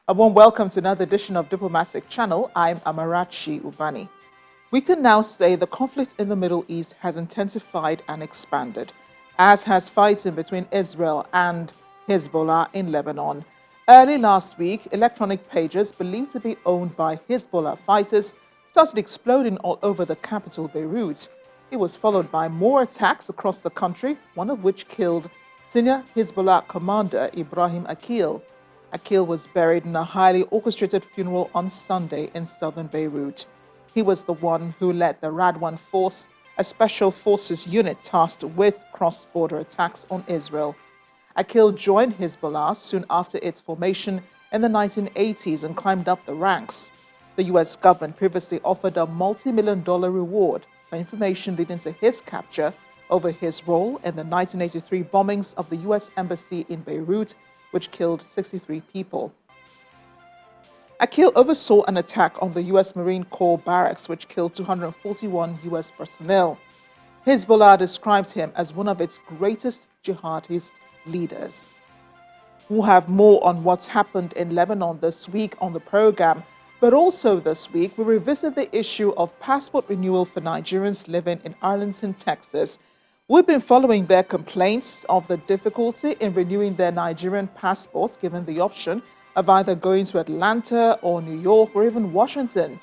A warm welcome to another edition of Diplomatic Channel. I'm Amarachi Ubani. We can now say the conflict in the Middle East has intensified and expanded, as has fighting between Israel and Hezbollah in Lebanon. Early last week, electronic pages believed to be owned by Hezbollah fighters started exploding all over the capital, Beirut. It was followed by more attacks across the country, one of which killed senior Hezbollah commander Ibrahim Akil. Akil was buried in a highly orchestrated funeral on Sunday in southern Beirut. He was the one who led the Radwan Force, a special forces unit tasked with cross-border attacks on Israel. Akil joined Hezbollah soon after its formation in the 1980s and climbed up the ranks. The U.S. government previously offered a multi-million-dollar reward for information leading to his capture over his role in the 1983 bombings of the U.S. Embassy in Beirut, which killed 63 people. Akil oversaw an attack on the U.S. Marine Corps barracks, which killed 241 U.S. personnel. Hezbollah describes him as one of its greatest jihadist leaders. We'll have more on what's happened in Lebanon this week on the program, but also this week we revisit the issue of passport renewal for Nigerians living in Arlington, Texas. We've been following their complaints of the difficulty in renewing their Nigerian passports, given the option of either going to Atlanta or New York or even Washington.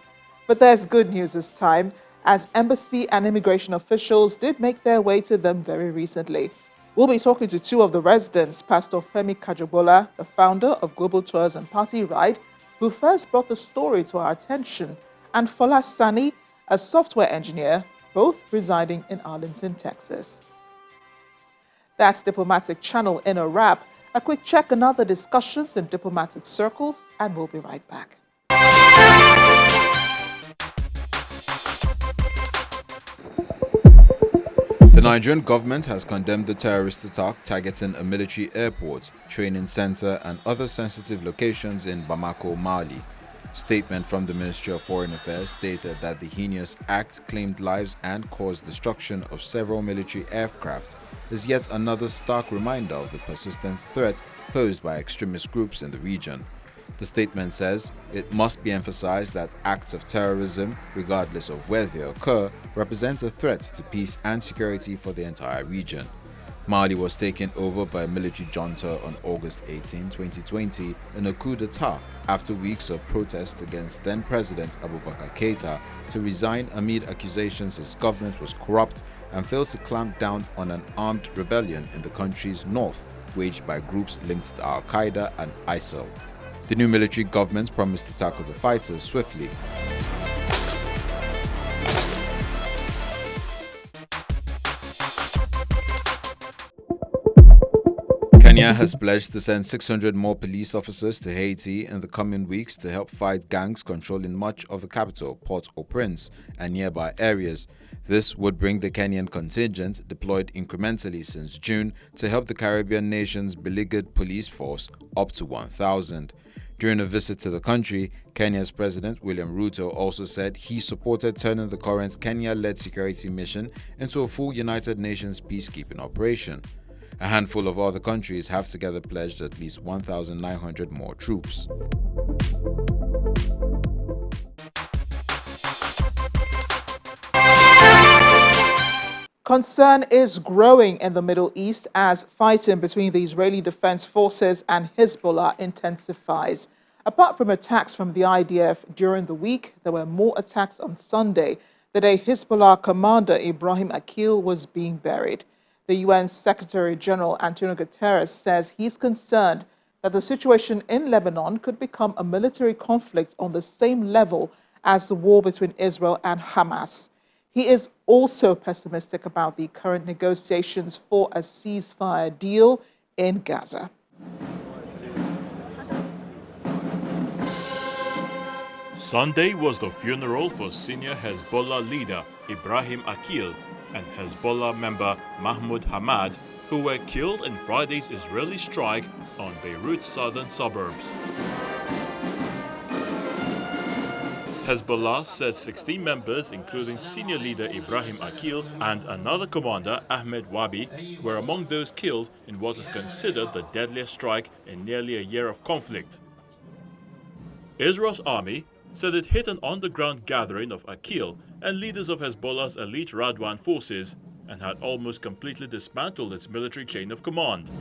But there's good news this time, as embassy and immigration officials did make their way to them very recently. We'll be talking to two of the residents, Pastor Femi Kajobola, the founder of Global Tours and Party Ride, who first brought the story to our attention, and Fola Sani, a software engineer, both residing in Arlington, Texas. That's Diplomatic Channel in a wrap. A quick check on other discussions in diplomatic circles, and we'll be right back. The Nigerian government has condemned the terrorist attack targeting a military airport, training center, and other sensitive locations in Bamako, Mali. Statement from the Ministry of Foreign Affairs stated that the heinous act claimed lives and caused destruction of several military aircraft is yet another stark reminder of the persistent threat posed by extremist groups in the region. The statement says it must be emphasized that acts of terrorism, regardless of where they occur, represent a threat to peace and security for the entire region. Mali was taken over by a military junta on August 18, 2020 in a coup d'etat after weeks of protests against then-President Abubakar Keita to resign amid accusations his government was corrupt and failed to clamp down on an armed rebellion in the country's north waged by groups linked to Al-Qaeda and ISIL. The new military government promised to tackle the fighters swiftly. Kenya has pledged to send 600 more police officers to Haiti in the coming weeks to help fight gangs controlling much of the capital, Port-au-Prince, and nearby areas. This would bring the Kenyan contingent, deployed incrementally since June, to help the Caribbean nation's beleaguered police force up to 1,000. During a visit to the country, Kenya's President William Ruto also said he supported turning the current Kenya-led security mission into a full United Nations peacekeeping operation. A handful of other countries have together pledged at least 1,900 more troops. Concern is growing in the Middle East as fighting between the Israeli Defense Forces and Hezbollah intensifies. Apart from attacks from the IDF during the week, there were more attacks on Sunday, the day Hezbollah commander Ibrahim Akil was being buried. The UN Secretary General Antonio Guterres says he's concerned that the situation in Lebanon could become a military conflict on the same level as the war between Israel and Hamas. He is also pessimistic about the current negotiations for a ceasefire deal in Gaza. Sunday was the funeral for senior Hezbollah leader Ibrahim Akil and Hezbollah member Mahmoud Hamad, who were killed in Friday's Israeli strike on Beirut's southern suburbs. Hezbollah said 16 members, including senior leader Ibrahim Akil and another commander, Ahmed Wabi, were among those killed in what is considered the deadliest strike in nearly a year of conflict. Israel's army said it hit an underground gathering of Akil and leaders of Hezbollah's elite Radwan forces and had almost completely dismantled its military chain of command.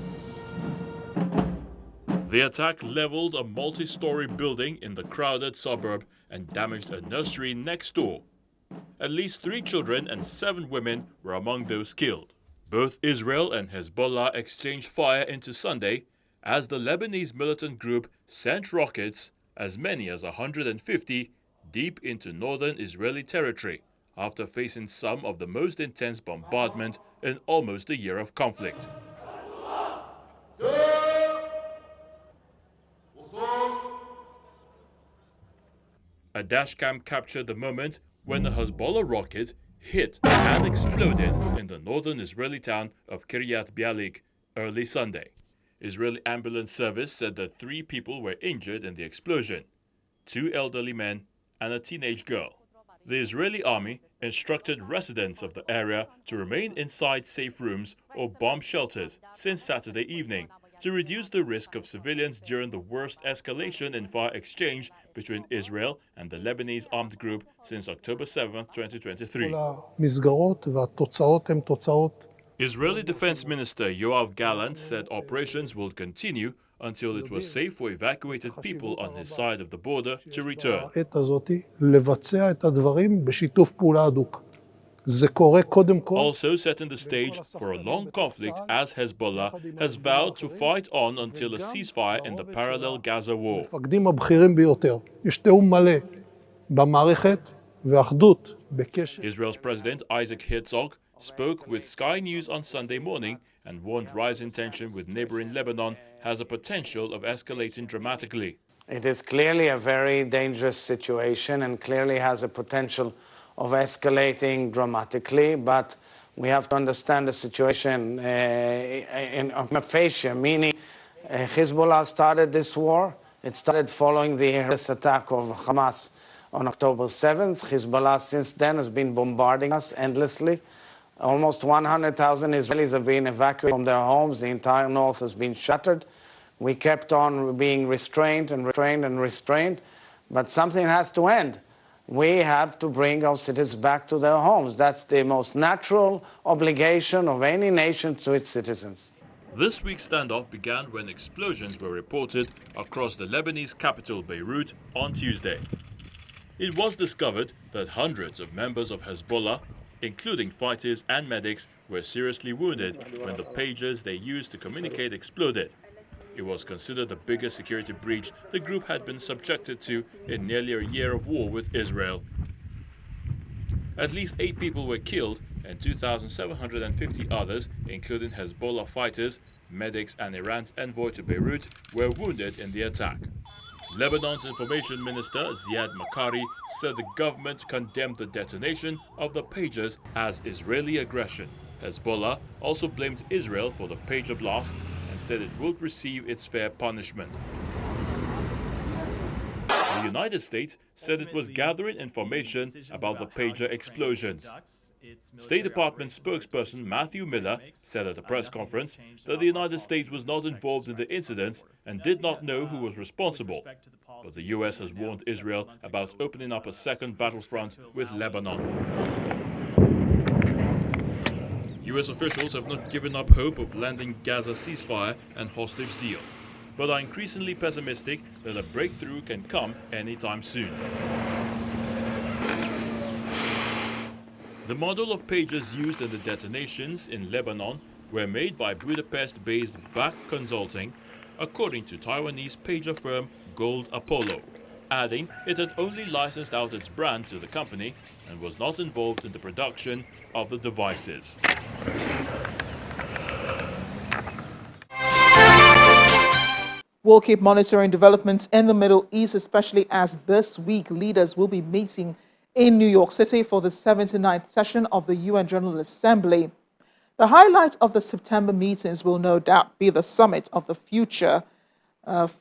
The attack leveled a multi-story building in the crowded suburb and damaged a nursery next door. At least 3 children and 7 women were among those killed. Both Israel and Hezbollah exchanged fire into Sunday as the Lebanese militant group sent rockets, as many as 150, deep into northern Israeli territory after facing some of the most intense bombardment in almost a year of conflict. A dashcam captured the moment when a Hezbollah rocket hit and exploded in the northern Israeli town of Kiryat Bialik early Sunday. Israeli ambulance service said that 3 people were injured in the explosion, 2 elderly men and a teenage girl. The Israeli army instructed residents of the area to remain inside safe rooms or bomb shelters since Saturday evening to reduce the risk of civilians during the worst escalation in fire exchange between Israel and the Lebanese armed group since October 7, 2023. Israeli Defense Minister Yoav Gallant said operations will continue until it was safe for evacuated people on his side of the border to return. Also setting the stage for a long conflict as Hezbollah has vowed to fight on until a ceasefire in the parallel Gaza war. Israel's President Isaac Herzog spoke with Sky News on Sunday morning and warned rising tension with neighboring Lebanon has a potential of escalating dramatically. It is clearly a very dangerous situation and clearly has a potential of escalating dramatically, but we have to understand the situation in facie, meaning Hezbollah started this war. It started following the horrendous attack of Hamas on October 7th. Hezbollah since then has been bombarding us endlessly. Almost 100,000 Israelis have been evacuated from their homes. The entire north has been shattered. We kept on being restrained and restrained and restrained, but something has to end. We have to bring our citizens back to their homes. That's the most natural obligation of any nation to its citizens. This week's standoff began when explosions were reported across the Lebanese capital, Beirut, on Tuesday. It was discovered that hundreds of members of Hezbollah, including fighters and medics, were seriously wounded when the pagers they used to communicate exploded. It was considered the biggest security breach the group had been subjected to in nearly a year of war with Israel. At least 8 people were killed and 2,750 others, including Hezbollah fighters, medics and Iran's envoy to Beirut, were wounded in the attack. Lebanon's information minister Ziad Makari said the government condemned the detonation of the pagers as Israeli aggression. Hezbollah also blamed Israel for the pager blasts and said it would receive its fair punishment. The United States said it was gathering information about the pager explosions. State Department spokesperson Matthew Miller said at a press conference that the United States was not involved in the incidents and did not know who was responsible. But the U.S. has warned Israel about opening up a second battlefront with Lebanon. U.S. officials have not given up hope of landing Gaza ceasefire and hostage deal, but are increasingly pessimistic that a breakthrough can come anytime soon. The model of pagers used in the detonations in Lebanon were made by Budapest-based BAC Consulting, according to Taiwanese pager firm Gold Apollo, adding it had only licensed out its brand to the company and was not involved in the production of the devices. We'll keep monitoring developments in the Middle East, especially as this week leaders will be meeting in New York City for the 79th session of the UN General Assembly. The highlight of the September meetings will no doubt be the summit of the future,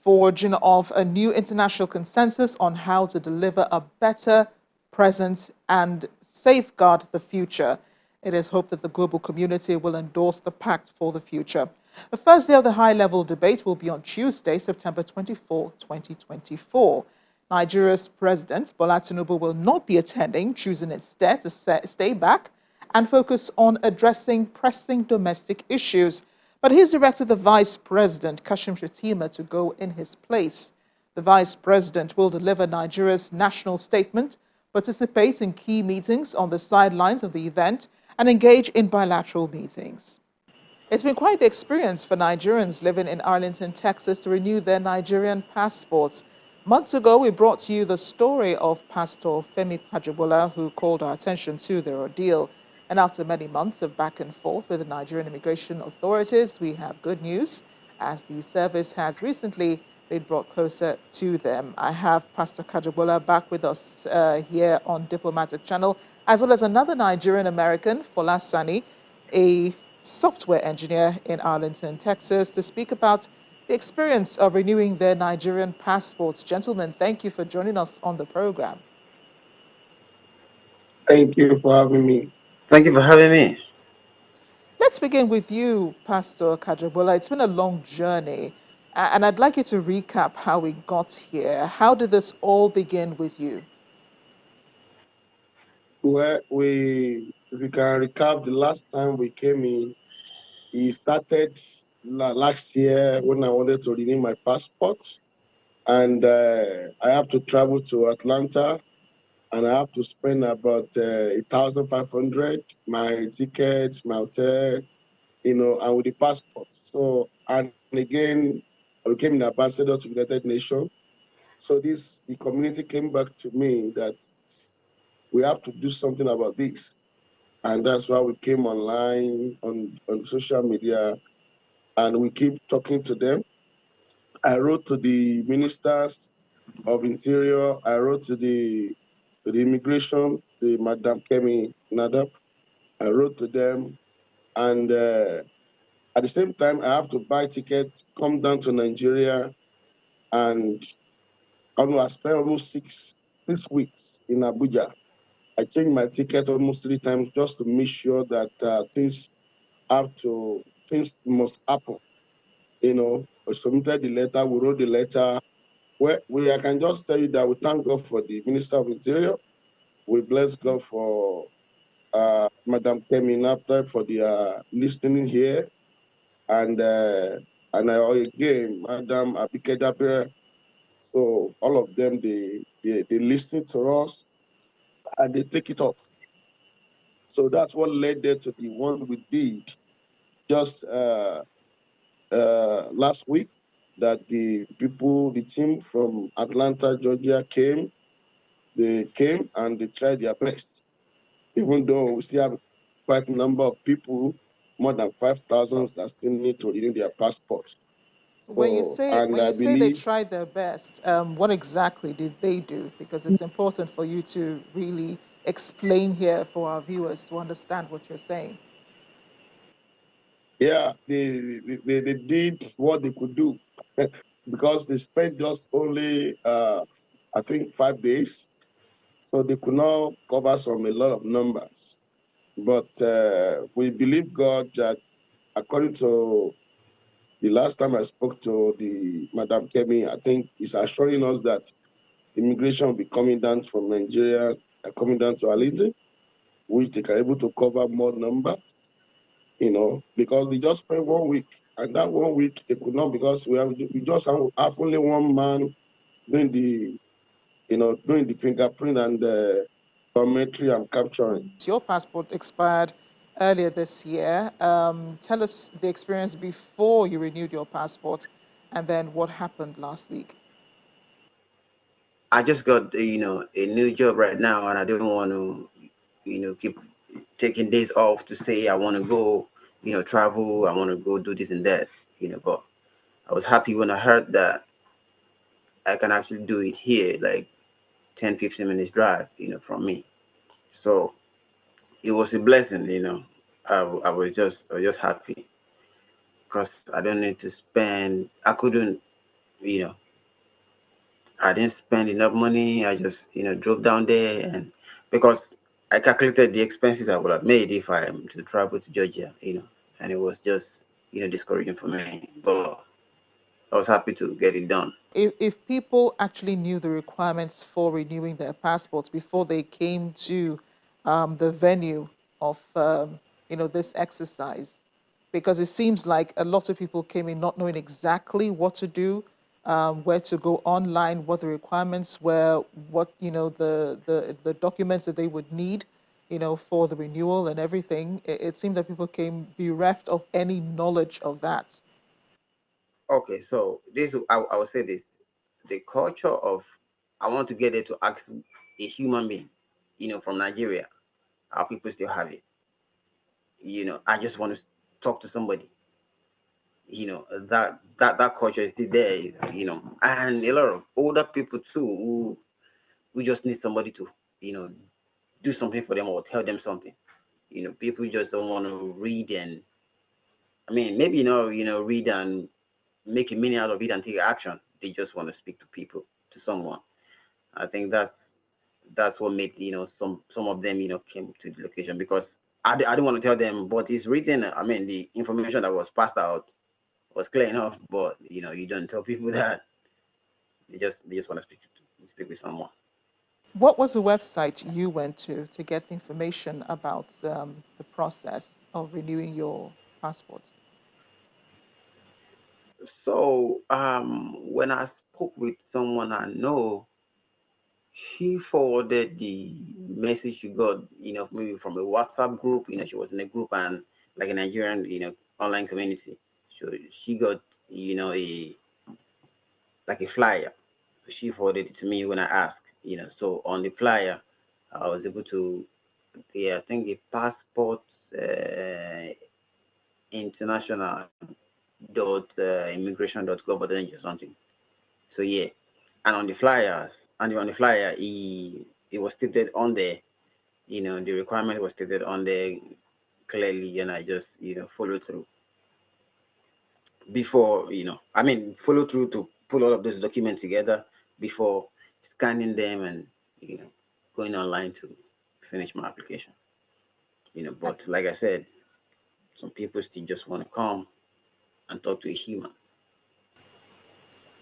forging of a new international consensus on how to deliver a better present and safeguard the future. It is hoped that the global community will endorse the pact for the future. The first day of the high-level debate will be on Tuesday, September 24, 2024. Nigeria's President Bola Tinubu will not be attending, choosing instead to stay back and focus on addressing pressing domestic issues. But he's directed the Vice President, Kashim Shettima, to go in his place. The Vice President will deliver Nigeria's national statement, participate in key meetings on the sidelines of the event, and engage in bilateral meetings. It's been quite the experience for Nigerians living in Arlington, Texas, to renew their Nigerian passports. Months ago, we brought you the story of Pastor Femi Pajabola, who called our attention to their ordeal. And after many months of back and forth with the Nigerian immigration authorities, we have good news, as the service has recently been brought closer to them. I have Pastor Kajabola back with us here on Diplomatic Channel, as well as another Nigerian American, Fola Sani, a software engineer in Arlington, Texas, to speak about the experience of renewing their Nigerian passports. Gentlemen, thank you for joining us on the program. Thank you for having me. Thank you for having me. Let's begin with you, Pastor Kajabola. It's been a long journey, and I'd like you to recap how we got here. How did this all begin with you? Well, if we can recap the last time we came in, it started last year when I wanted to renew my passport. And I have to travel to Atlanta and I have to spend about 1,500, my tickets, my hotel, and with the passport. So, and again, I became an ambassador to the United Nations. So the community came back to me that we have to do something about this. And that's why we came online on social media and we keep talking to them. I wrote to the ministers of interior, I wrote to the immigration, to Madam Kemi Nadab. I wrote to them and at the same time I have to buy tickets, come down to Nigeria, and I spent almost six weeks in Abuja. I changed my ticket almost 3 times just to make sure that things must happen. I submitted the letter, we wrote the letter. I can just tell you that we thank God for the Minister of Interior. We bless God for Madam Kemi Napta for the listening here. And again, Madam Abike Dabire. So all of them, they listen to us and they take it up. So that's what led them to the one we did just last week, that the team from Atlanta, Georgia came. They came and they tried their best, even though we still have quite a number of people, more than 5,000, that still need to renew their passport. When you So, say and when I you say they believe, tried their best, what exactly did they do? Because it's important for you to really explain here for our viewers to understand what you're saying. yeah, they did what they could do because they spent just only, I think, 5 days. So they could not cover a lot of numbers. But we believe God that according to the last time I spoke to the Madam Kemi, I think is assuring us that immigration will be coming down from Nigeria, coming down to Alindi, which they can able to cover more number, because they just spent 1 week. And that 1 week they could not, because we just have only one man doing the fingerprint and biometry and capturing. Your passport expired earlier this year. Tell us the experience before you renewed your passport, and then what happened last week. I just got a new job right now, and I don't want to keep taking days off to say I want to go travel. I want to go do this and that. But I was happy when I heard that I can actually do it here, like 10-15 minutes drive from me. So it was a blessing. I was just happy because I don't need to spend. I couldn't you know I didn't spend enough money. I just, drove down there, and because I calculated the expenses I would have made if I am to travel to Georgia, and it was just, discouraging for me. But I was happy to get it done. If people actually knew the requirements for renewing their passports before they came to the venue of this exercise, because it seems like a lot of people came in not knowing exactly what to do, where to go online, what the requirements were, what the documents that they would need, for the renewal and everything. It seemed that people came bereft of any knowledge of that. Okay, so this I will say this: the culture of I want to get there to ask a human being, from Nigeria, our people still have it. I just want to talk to somebody. That culture is still there. And a lot of older people too who just need somebody to you know do something for them or tell them something. People just don't want to read and I mean maybe read and make a meaning out of it and take action. They just want to speak to people, to someone. I think that's what made some of them came to the location because I don't want to tell them, but it's written. I mean, the information that was passed out was clear enough, but you don't tell people that they just want to speak with someone. What was the website you went to get information about the process of renewing your passport? So when I spoke with someone I know, she forwarded the message she got, maybe from a WhatsApp group. She was in a group and like a Nigerian, online community. So she got, a like a flyer. She forwarded it to me when I asked, So on the flyer, I was able to, yeah, I think a passport international dot immigration.gov or something. So yeah, and on the flyers, and on the flyer, it was stated on there. The requirement was stated on there clearly, and I just follow through before I mean follow through to pull all of those documents together before scanning them and you know going online to finish my application. And, But like I said, some people still just want to come and talk to a human.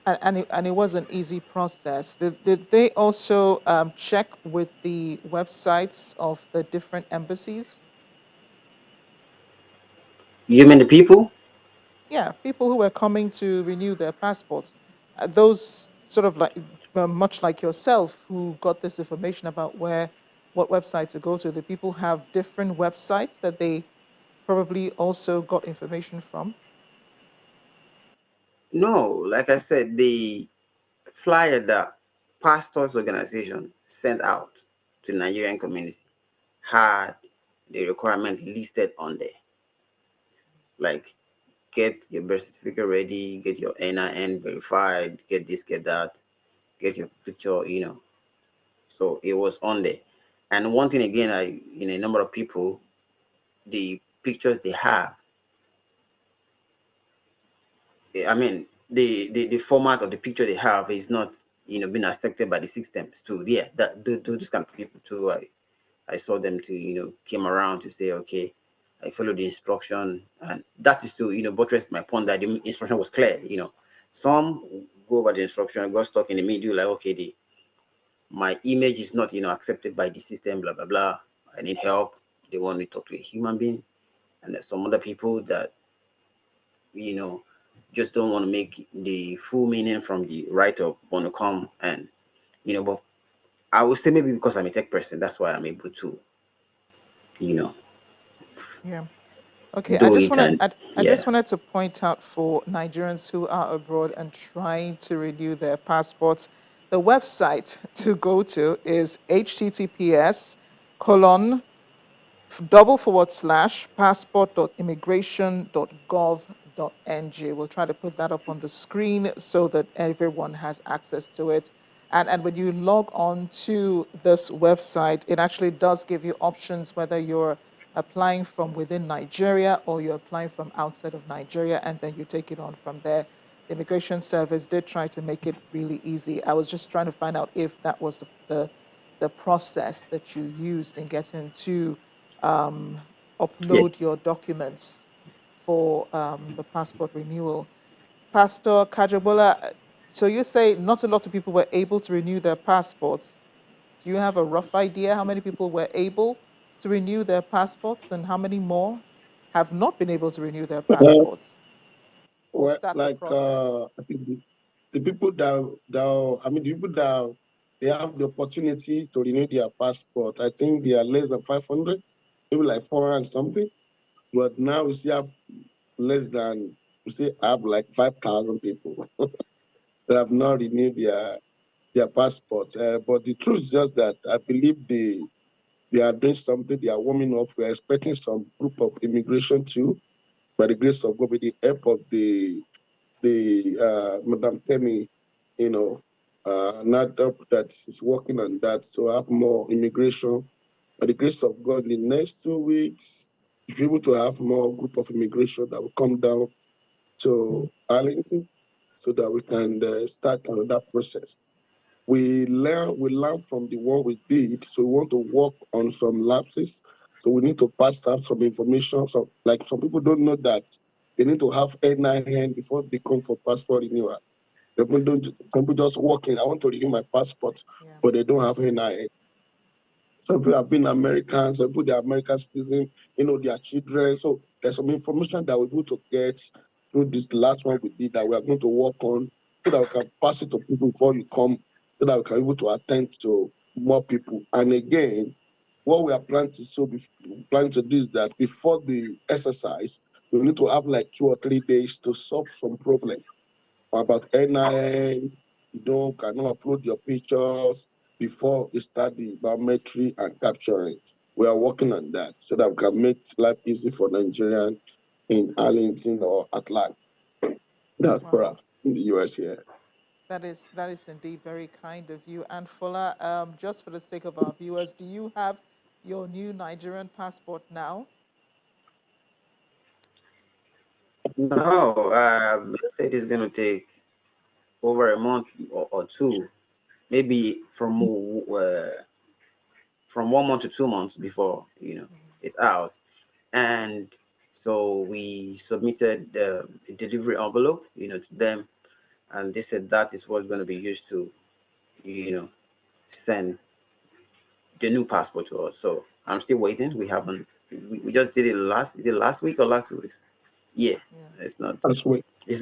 and it was an easy process. Did they also check with the websites of the different embassies? You mean the people? Yeah, people who were coming to renew their passports, those sort of like much like yourself who got this information about what website to go to. The people have different websites that they probably also got information from. No, like I said, the flyer that pastors organization sent out to the Nigerian community had the requirement listed on there. Like get your birth certificate ready, get your NIN verified, get this, get that, get your picture, So it was on there. And one thing again, a number of people, the pictures they have, I mean, the format of the picture they have is not, being accepted by the systems too. Yeah, those kind of people too. I saw them to, came around to say, okay, I followed the instruction, and that is to, buttress my point that the instruction was clear. Some go over the instruction, got stuck in the middle, like, okay, my image is not, accepted by the system, blah blah blah. I need help. They want me to talk to a human being, and there's some other people that, you know, just don't want to make the full meaning from the write up, want to come and, but I would say maybe because I'm a tech person, that's why I'm able to, you know, Yeah. Okay, do it and I yeah. just wanted to point out for Nigerians who are abroad and trying to renew their passports, the website to go to is https double forward slash passport.immigration.gov.ng. We'll try to put that up on the screen so that everyone has access to it. And when you log on to this website, it actually does give you options whether you're applying from within Nigeria or you're applying from outside of Nigeria, and then you take it on from there. The immigration service did try to make it really easy. I was just trying to find out if that was the process that you used in getting to um, Yeah. upload your documents for the passport renewal. Pastor Kajabola, so you say not a lot of people were able to renew their passports. Do you have a rough idea how many people were able to renew their passports and how many more have not been able to renew their Uh, passports or well, start the like process? I think the people that I mean, the people that they have the opportunity to renew their passport, I think they are less than 500, maybe like 400 and something. But now we still have less than, we still have like 5,000 people that have not renewed their passport. But the truth is just that I believe they are doing something. They are warming up. We are expecting some group of immigration too, by the grace of God, with the help of the Madam Temi, you know, not up that is working on that. So I have more immigration. By the grace of God, in the next 2 weeks, if you're able to have more group of immigration that will come down to Arlington so that we can start on that process. We learn from the one we did, so we want to work on some lapses. So we need to pass out some information. So like some people don't know that they need to have NIN before they come for passport renewal. Some people just walk in, I want to renew my passport, Yeah. but they don't have NIN. Some people have been Americans, some people they are American citizens, their children. So there's some information that we're able to get through this last one we did that we are going to work on so that we can pass it to people before you come, so that we can be able to attend to more people. And again, what we are planning to do is that before the exercise, we need to have like 2 or 3 days to solve some problem about NIN, cannot upload your pictures before you start the biometry and capturing. We are working on that so that we can make life easy for Nigerians in Arlington or at large. That's Wow. perhaps in the US here. That is indeed very kind of you. And Fola, just for the sake of our viewers, do you have your new Nigerian passport now? No, they said it's going to take over a month or two, maybe from 1 month to 2 months before it's out. And so we submitted a delivery envelope, to them, and they said that is what's going to be used to, you know, send the new passport to us. So I'm still waiting. We haven't. We just did it last. Is it last week or last 2 weeks? Yeah, Yeah. it's not. That's what It's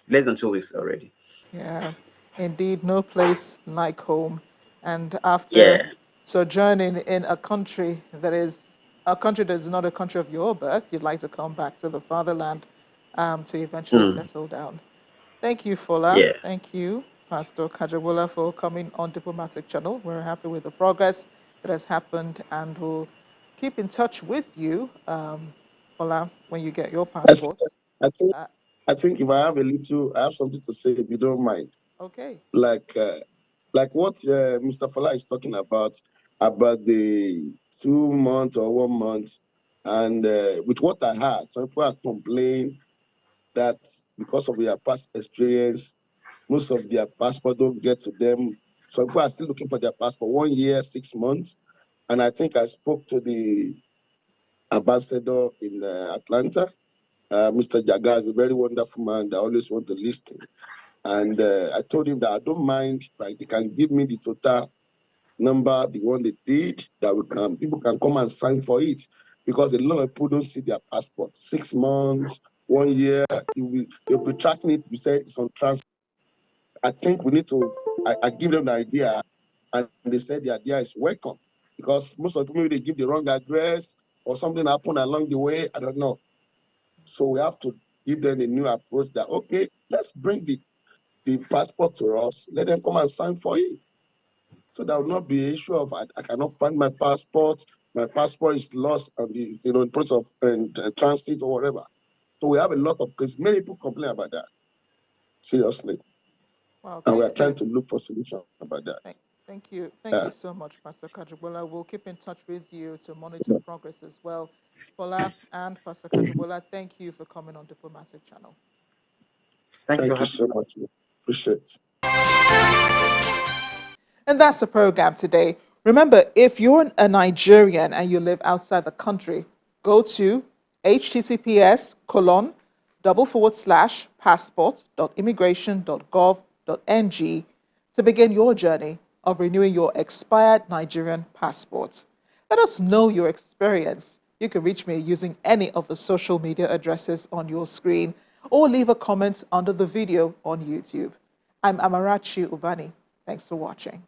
less than 2 weeks already. Yeah, indeed, no place like home. And after Yeah. sojourning in a country that is not a country of your birth, you'd like to come back to the fatherland to eventually Mm, settle down. Thank you, Fola. yeah. Thank you, Pastor Kajawola, for coming on Diplomatic Channel. We're happy with the progress that has happened, and we'll keep in touch with you, Fola, when you get your I s- passport. I think Uh, I think if I have something to say if you don't mind. okay. Like uh, like what Mr. Fala is talking about the 2 months or 1 month, and with what I heard, some people are complaining that because of their past experience, most of their passport don't get to them. Some people are still looking for their passport 1 year, 6 months, and I think I spoke to the ambassador in Atlanta. Mr. Jaga is a very wonderful man that always want to listen. And I told him that I don't mind if they can give me the total number, the one they did, that people can come and sign for it. Because a lot of people don't see their passport. 6 months, 1 year, they'll be tracking it. We say it's on transfer. I think we need to, I give them the idea, and they said the idea is welcome. Because most of the people, maybe they give the wrong address or something happened along the way. I don't know. So we have to give them a new approach that, okay, let's bring the passport to us, let them come and sign for it. So there will not be an issue of I cannot find my passport is lost on the in process of transit or whatever. So we have a lot of cases. Many people complain about that, seriously. Well, And we are thank trying you. to look for solution about that. Thank, thank you. Thank Yeah. you so much, Pastor Kajubola. We'll keep in touch with you to monitor progress as well. Fola and Pastor Kajubola, thank you for coming on Diplomatic Channel. Thank you for Thank you having so me. much. Appreciate it. And that's the program today. Remember, if you're a Nigerian and you live outside the country, go to https:// passport.immigration.gov.ng to begin your journey of renewing your expired Nigerian passports. Let us know your experience. You can reach me using any of the social media addresses on your screen or leave a comment under the video on YouTube. I'm Amarachi Ubani. Thanks for watching.